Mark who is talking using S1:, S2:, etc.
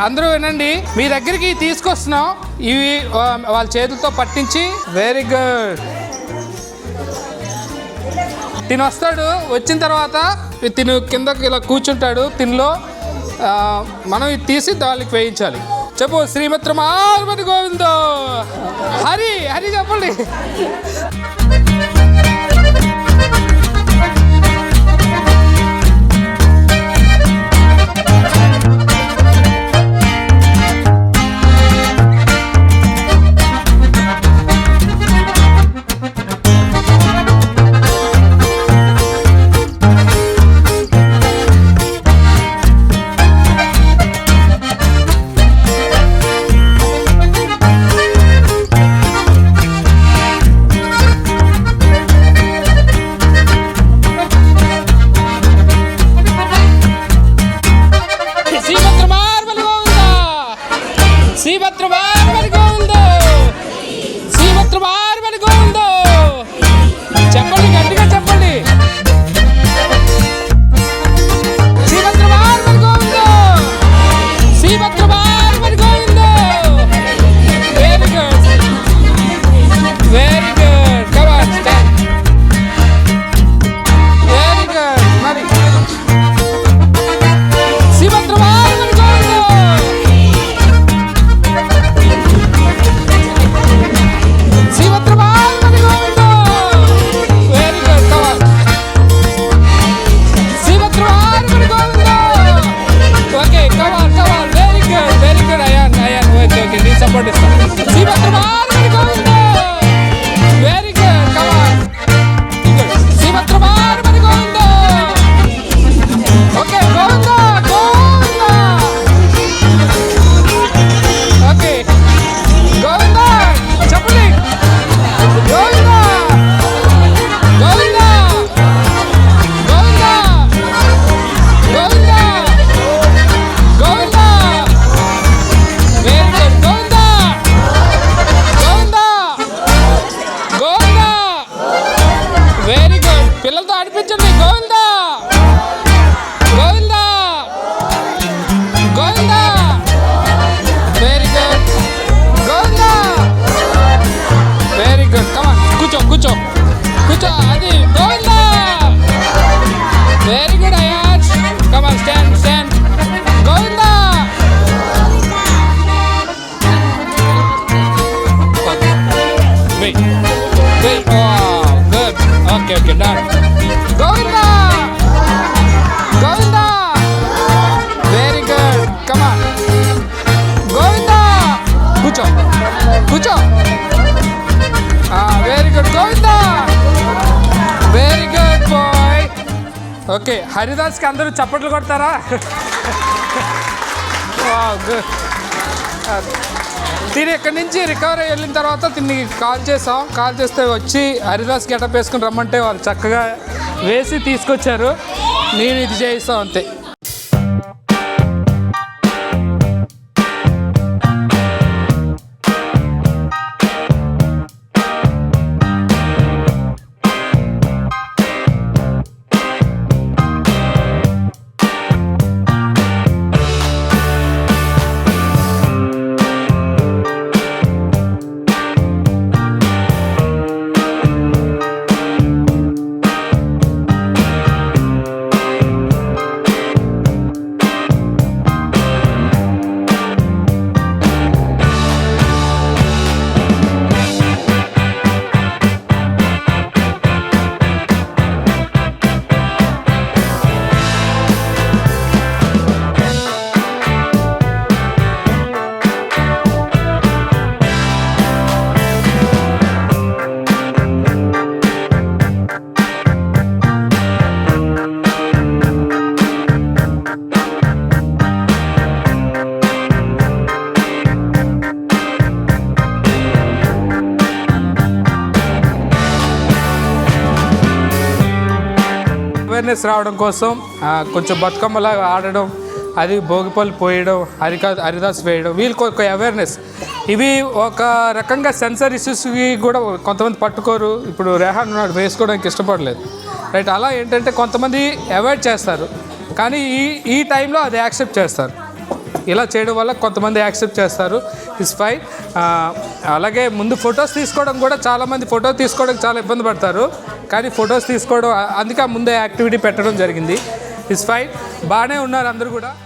S1: అందరూ వినండి, మీ దగ్గరికి తీసుకొస్తున్నాం. ఇవి వాళ్ళ చేతులతో పట్టించి. Very good. తిను వస్తాడు, వచ్చిన తర్వాత తిను కిందకి ఇలా కూర్చుంటాడు. తినలో మనం ఇది తీసి దానికి వేయించాలి. చెప్పు, శ్రీమత్ రమారమణ గోవిందో. హరి హరి చెప్పండి. పిల్లలతో ఆడిపించండి. Govinda Govinda Govinda. Very good. Govinda. Very good. Come on, కూర్చో కూర్చో కూర్చో. అది Govinda. Very good Ayaz. Come on, stand stand. Govinda. Wait wait. Good. Okay okay, done. Govinda Govinda. Very good. Come on Govinda. కూర్చో కూర్చో. Very good Govinda. Very good boy. Okay, హరిదాస్కి అందరూ చప్పట్లు కొడతారా? గుడ్. తిని ఇక్కడి నుంచి రికవర్ అయ్యి వెళ్ళిన తర్వాత తిని కాల్ చేసాం. కాల్ చేస్తే వచ్చి హరిదాస్ గెటప్ వేసుకుని రమ్మంటే వాళ్ళు చక్కగా వేసి తీసుకొచ్చారు. నేను ఇది చేయిస్తాం అంతే. అవేర్నెస్ రావడం కోసం కొంచెం బతుకమ్మలాగా ఆడడం, అది భోగిపళ్ళు పోయడం, హరిదాస్ వేయడం, వీళ్ళకి ఒక అవేర్నెస్. ఇవి ఒక రకంగా సెన్సర్ ఇష్యూస్కి కూడా కొంతమంది పట్టుకోరు. ఇప్పుడు రెహాన్ ఉన్నాడు, వేసుకోవడానికి ఇష్టపడలేదు, రైట్. అలా ఏంటంటే కొంతమంది అవాయిడ్ చేస్తారు, కానీ ఈ టైంలో అది యాక్సెప్ట్ చేస్తారు. ఇలా చేయడం వల్ల కొంతమంది యాక్సెప్ట్ చేస్తారు, ఇట్స్ ఫైన్. అలాగే ముందు ఫొటోస్ తీసుకోవడం కూడా చాలామంది ఫోటో తీసుకోవడం చాలా ఇబ్బంది పడతారు, కానీ ఫొటోస్ తీసుకోవడం అందుకే ముందే యాక్టివిటీ పెట్టడం జరిగింది. ఇట్స్ ఫైన్, బాగానే ఉన్నారు అందరూ కూడా.